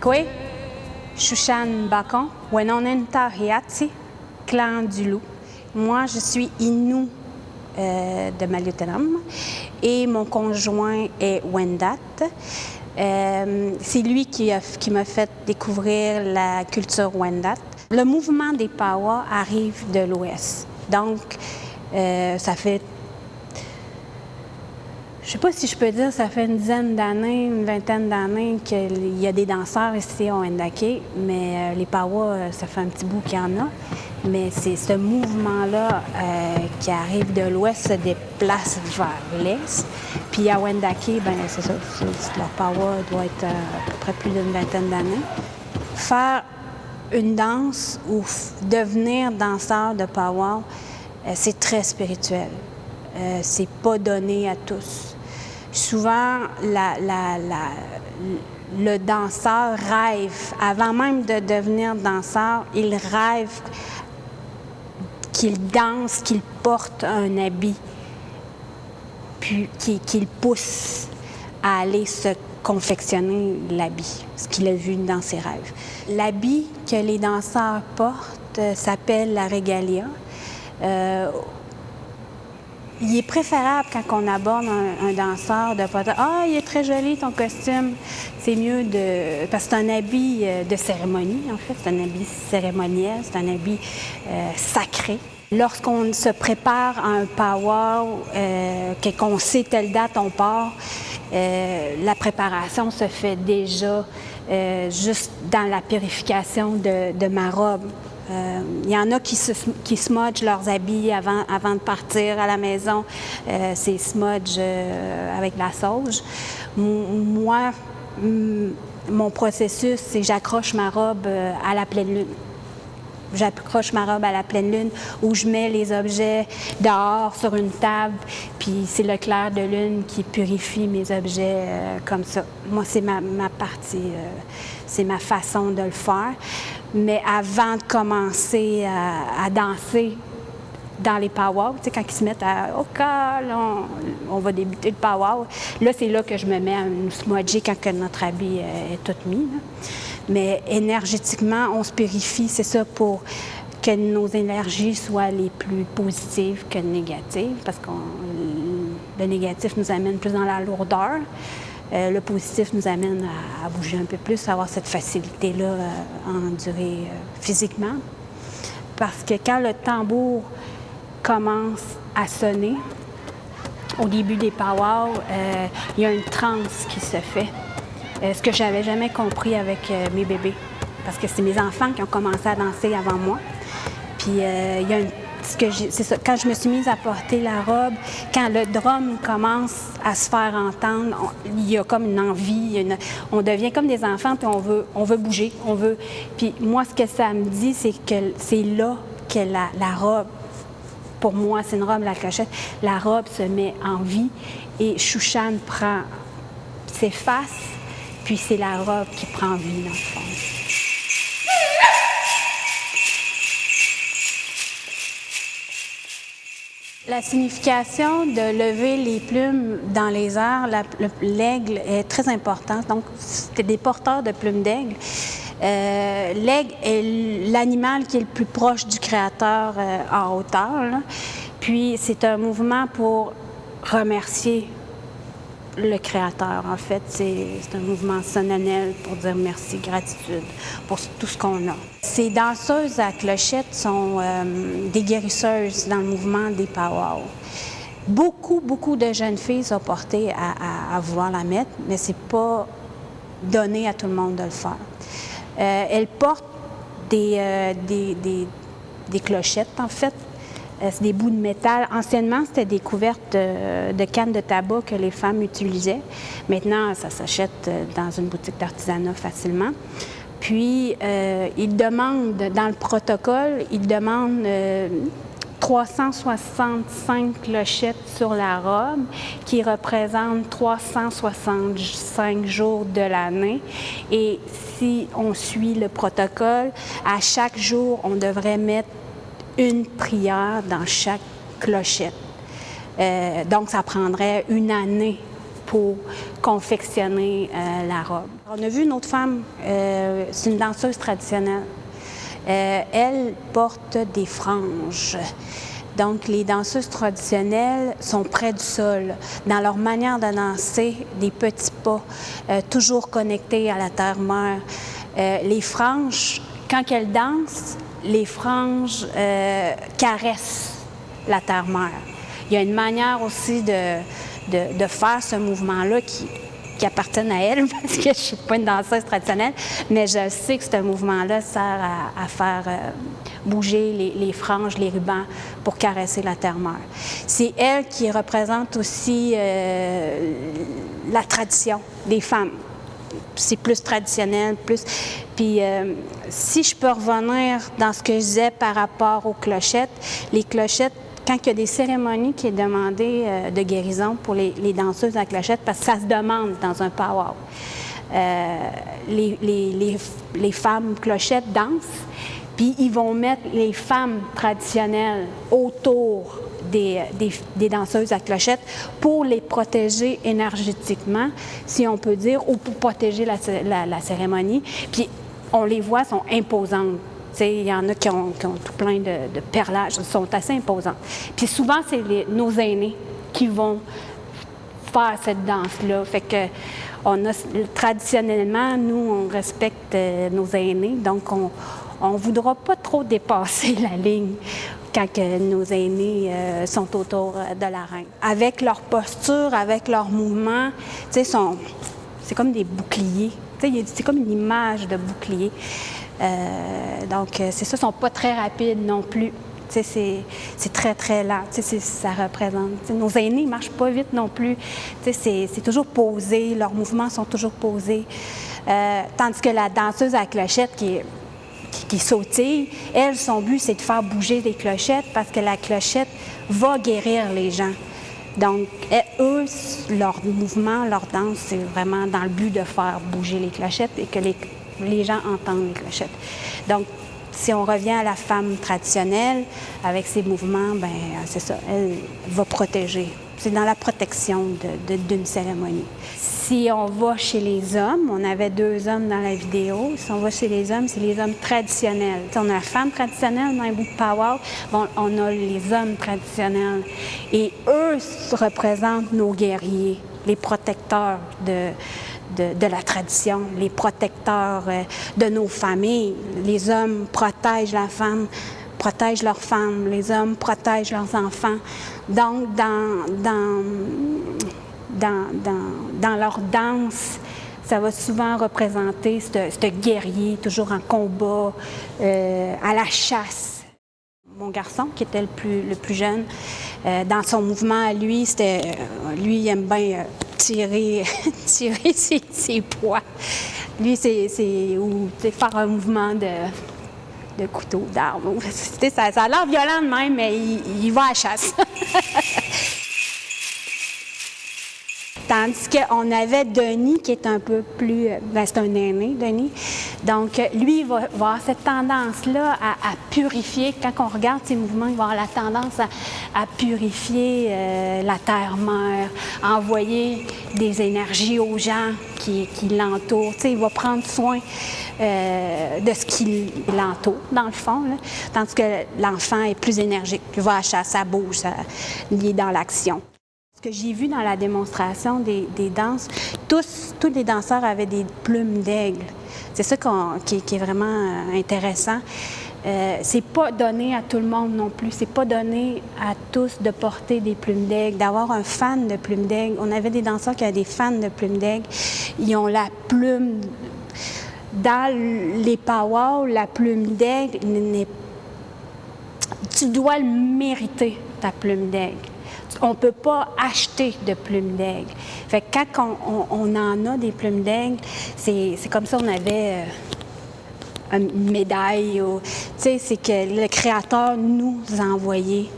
Kwe, Shushan Bakon, Wenonenta Hiatsi, clan du loup. Moi, je suis Innu de Maliotenam et mon conjoint est Wendat. C'est lui qui m'a fait découvrir la culture Wendat. Le mouvement des Pawa arrive de l'Ouest. Donc, ça fait, je ne sais pas si je peux dire, ça fait une dizaine d'années, une vingtaine d'années qu'il y a des danseurs ici au Wendake, mais les Pawa, ça fait un petit bout qu'il y en a. Mais c'est ce mouvement-là qui arrive de l'Ouest, se déplace vers l'Est. Puis à Wendake, ben c'est ça, leur Pawa doit être à peu près plus d'une vingtaine d'années. Faire une danse ou devenir danseur de Pawa, c'est très spirituel. C'est pas donné à tous. Souvent, le danseur rêve, avant même de devenir danseur, il rêve qu'il danse, qu'il porte un habit, puis qu'il pousse à aller se confectionner l'habit, ce qu'il a vu dans ses rêves. L'habit que les danseurs portent s'appelle la regalia. Il est préférable quand on aborde un danseur de ne pas dire « Ah, il est très joli ton costume ». C'est mieux de... parce que c'est un habit de cérémonie, en fait. C'est un habit cérémoniel, c'est un habit sacré. Lorsqu'on se prépare à un powwow, qu'on sait telle date on part, la préparation se fait déjà juste dans la purification de ma robe. Il y en a qui smudgent leurs habits avant de partir à la maison. C'est smudge avec la sauge. Moi, mon processus, c'est j'accroche ma robe à la pleine lune. J'accroche ma robe à la pleine lune où je mets les objets dehors sur une table, puis c'est le clair de lune qui purifie mes objets comme ça. Moi, c'est ma partie, c'est ma façon de le faire. Mais avant de commencer à danser dans les powwows, tu sais, quand ils se mettent à « OK, là, on va débuter le powwow », là, c'est là que je me mets à nous smudger quand que notre habit est tout mis. Là. Mais énergétiquement, on se purifie, c'est ça, pour que nos énergies soient les plus positives que négatives, parce que le négatif nous amène plus dans la lourdeur. Le positif nous amène à bouger un peu plus, à avoir cette facilité-là à endurer physiquement. Parce que quand le tambour commence à sonner, au début des powwows, il y a une transe qui se fait. Ce que je n'avais jamais compris avec mes bébés. Parce que c'est mes enfants qui ont commencé à danser avant moi. Puis il y a c'est ça, quand je me suis mise à porter la robe, quand le drum commence à se faire entendre, il y a comme une envie, on devient comme des enfants, puis on veut bouger, on veut... Puis moi, ce que ça me dit, c'est que c'est là que la robe, pour moi, c'est une robe, la clochette, la robe se met en vie et Shushan s'efface, puis c'est la robe qui prend vie, dans le fond. La signification de lever les plumes dans les airs, l'aigle est très importante. Donc, c'était des porteurs de plumes d'aigle. L'aigle est l'animal qui est le plus proche du créateur en hauteur. Là. Puis, c'est un mouvement pour remercier le créateur. En fait, c'est un mouvement solennel pour dire merci, gratitude pour tout ce qu'on a. Ces danseuses à clochette sont des guérisseuses dans le mouvement des powwows. Beaucoup de jeunes filles sont portées à vouloir la mettre, mais c'est pas donné à tout le monde de le faire. Elles portent des clochettes, en fait. C'est des bouts de métal. Anciennement, c'était des couvertes de cannes de tabac que les femmes utilisaient. Maintenant, ça s'achète dans une boutique d'artisanat facilement. Puis, ils demandent, dans le protocole, ils demandent 365 clochettes sur la robe, qui représentent 365 jours de l'année. Et si on suit le protocole, à chaque jour, on devrait mettre une prière dans chaque clochette. Donc, ça prendrait une année pour confectionner la robe. On a vu une autre femme, c'est une danseuse traditionnelle. Elle porte des franges. Donc, les danseuses traditionnelles sont près du sol. Dans leur manière de danser, des petits pas, toujours connectés à la terre-mère. Les franges, quand elles dansent, les franges caressent la terre-mère. Il y a une manière aussi de faire ce mouvement-là qui appartiennent à elle, parce que je ne suis pas une danseuse traditionnelle, mais je sais que ce mouvement-là sert à faire bouger les franges, les rubans pour caresser la terre-mère. C'est elle qui représente aussi la tradition des femmes. C'est plus traditionnel, plus... Puis si je peux revenir dans ce que je disais par rapport aux clochettes, les clochettes, quand il y a des cérémonies qui est demandées de guérison pour les danseuses à clochette, parce que ça se demande dans un pow-wow. Les femmes clochettes dansent, puis ils vont mettre les femmes traditionnelles autour des danseuses à clochette pour les protéger énergétiquement, si on peut dire, ou pour protéger la cérémonie. Puis on les voit, sont imposantes. Il y en a qui ont tout plein de perlages, ils sont assez imposants. Puis souvent, c'est nos aînés qui vont faire cette danse-là. Fait que traditionnellement, nous, on respecte nos aînés, donc on ne voudra pas trop dépasser la ligne quand nos aînés sont autour de la reine. Avec leur posture, avec leurs mouvements, c'est comme des boucliers. C'est comme une image de bouclier. Donc, c'est ça, ils ne sont pas très rapides non plus. C'est très, très lent. Ça représente... nos aînés ne marchent pas vite non plus. C'est toujours posé, leurs mouvements sont toujours posés. Tandis que la danseuse à la clochette qui sautille, elle, son but, c'est de faire bouger les clochettes parce que la clochette va guérir les gens. Donc, eux, leur mouvement, leur danse, c'est vraiment dans le but de faire bouger les clochettes et que les gens entendent les clochettes. Donc, si on revient à la femme traditionnelle, avec ses mouvements, ben c'est ça, elle va protéger. C'est dans la protection d'une cérémonie. Si on va chez les hommes, on avait 2 hommes dans la vidéo, si on va chez les hommes, c'est les hommes traditionnels. T'sais, on a la femme traditionnelle dans un bout de pow-wow, bon, on a les hommes traditionnels. Et eux représentent nos guerriers, les protecteurs de la tradition, les protecteurs de nos familles. Les hommes protègent la femme, protègent leurs femmes, les hommes protègent leurs enfants. Donc, dans leur danse, ça va souvent représenter ce guerrier, toujours en combat, à la chasse. Mon garçon, qui était le plus jeune, dans son mouvement à lui, lui, il aime bien tirer ses poids. Lui, c'est faire un mouvement de couteau, d'arme. Ça a l'air violent de même, mais il va à la chasse. Tandis qu'on avait Denis, qui est un peu plus... c'est un aîné, Denis. Donc, lui, il va avoir cette tendance-là à purifier. Quand on regarde ses mouvements, il va avoir la tendance à purifier la terre-mère, à envoyer des énergies aux gens qui l'entourent. Il va prendre soin de ce qui l'entoure, dans le fond. Là. Tandis que l'enfant est plus énergique. Il va à la chasse, ça bouge, il est dans l'action. Ce que j'ai vu dans la démonstration des danses, tous les danseurs avaient des plumes d'aigle. C'est ça qui est vraiment intéressant. C'est pas donné à tout le monde non plus. C'est pas donné à tous de porter des plumes d'aigle, d'avoir un fan de plumes d'aigle. On avait des danseurs qui avaient des fans de plumes d'aigle. Ils ont la plume... Dans les pow-wow, la plume d'aigle, tu dois le mériter, ta plume d'aigle. On ne peut pas acheter de plumes d'aigle. Fait que quand on en a des plumes d'aigle, c'est comme ça on avait une médaille. C'est que le Créateur nous a envoyé,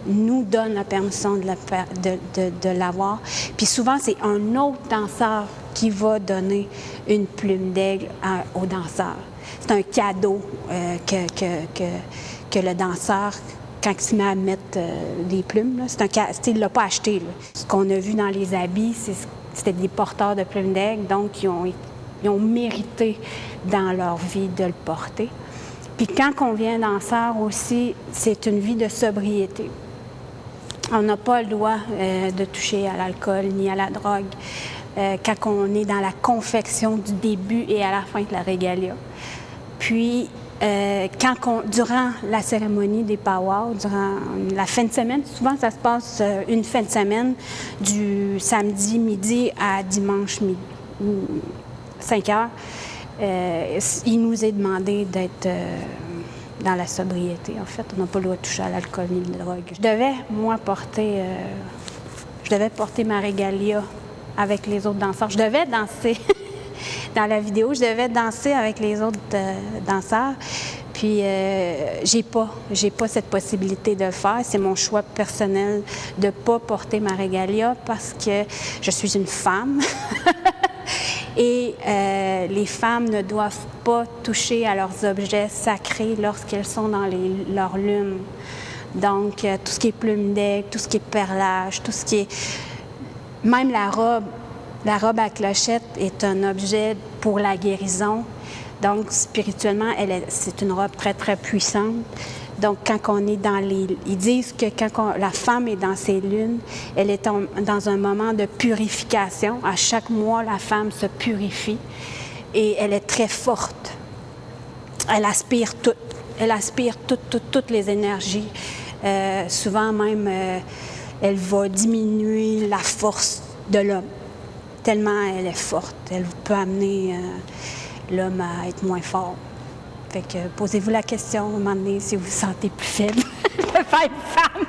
nous donne la permission de l'avoir. Puis souvent, c'est un autre danseur qui va donner une plume d'aigle au danseur. C'est un cadeau que le danseur... Quand il se met à mettre des plumes, il ne l'a pas acheté. Là. Ce qu'on a vu dans les habits, c'était des porteurs de plumes d'aigle, donc ils ils ont mérité dans leur vie de le porter. Puis quand on vient danseur aussi, c'est une vie de sobriété. On n'a pas le droit de toucher à l'alcool ni à la drogue quand on est dans la confection du début et à la fin de la régalia. Puis, durant la cérémonie des powwows, durant la fin de semaine, souvent ça se passe une fin de semaine du samedi midi à dimanche 5 heures, il nous est demandé d'être dans la sobriété. En fait, on n'a pas le droit de toucher à l'alcool ni à la drogue. Je devais porter ma régalia avec les autres danseurs. Je devais danser. Dans la vidéo, je devais danser avec les autres danseurs. Puis, j'ai pas cette possibilité de le faire. C'est mon choix personnel de ne pas porter ma régalia parce que je suis une femme. Et les femmes ne doivent pas toucher à leurs objets sacrés lorsqu'elles sont dans leur lune. Donc, tout ce qui est plume d'aigle, tout ce qui est perlage, tout ce qui est... Même la robe à clochette est un objet pour la guérison. Donc, spirituellement, c'est une robe très, très puissante. Donc, quand on est dans ils disent que quand la femme est dans ses lunes, elle est dans un moment de purification. À chaque mois, la femme se purifie et elle est très forte. Elle aspire tout. Elle aspire toutes les énergies. Souvent même, elle va diminuer la force de l'homme. Tellement elle est forte. Elle peut amener l'homme à être moins fort. Fait que posez-vous la question, à un moment donné, si vous vous sentez plus faible, de faire une femme.